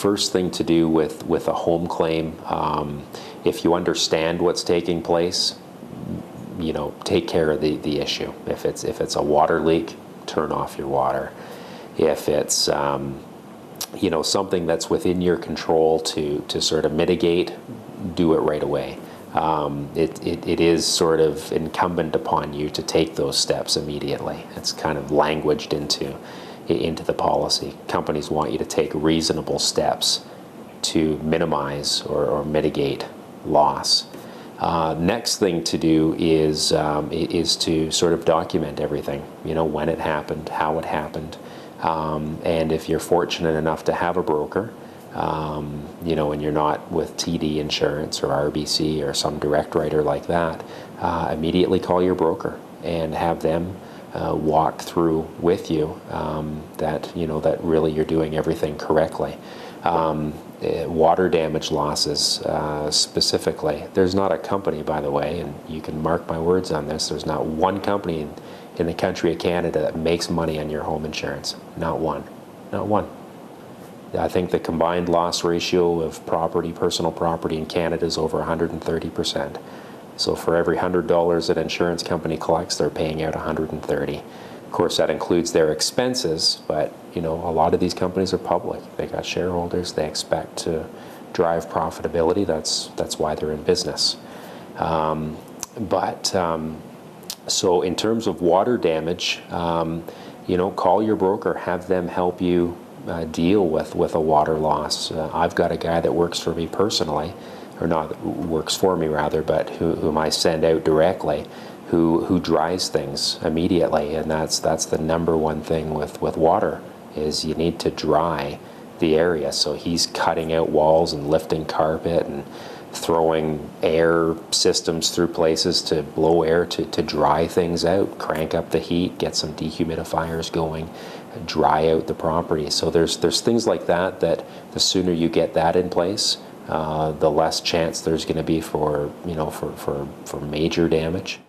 first thing to do with a home claim, if you understand what's taking place, take care of the issue. If it's a water leak, turn off your water. If it's something that's within your control to sort of mitigate, do it right away. It is sort of incumbent upon you to take those steps immediately. It's kind of languaged into the policy. Companies want you to take reasonable steps to minimize or mitigate loss. Next thing to do is to sort of document everything. When it happened, how it happened, and if you're fortunate enough to have a broker, and you're not with TD Insurance or RBC or some direct writer like that, immediately call your broker and have them walk through with you that really you're doing everything correctly. Water damage losses specifically, there's not a company, by the way, and you can mark my words on this, there's not one company in the country of Canada that makes money on your home insurance. Not one. Not one. I think the combined loss ratio of personal property in Canada is over 130%. So for every $100 that an insurance company collects, they're paying out 130. Of course, that includes their expenses, but a lot of these companies are public. They got shareholders. They expect to drive profitability. That's why they're in business. So in terms of water damage, call your broker. Have them help you deal with a water loss. I've got a guy that works for me personally, or not works for me rather, but whom I send out directly, who dries things immediately, and that's the number one thing with water, is you need to dry the area. So he's cutting out walls and lifting carpet and throwing air systems through places to blow air to dry things out, crank up the heat, get some dehumidifiers going, dry out the property. So there's things like that the sooner you get that in place, the less chance there's going to be for major damage.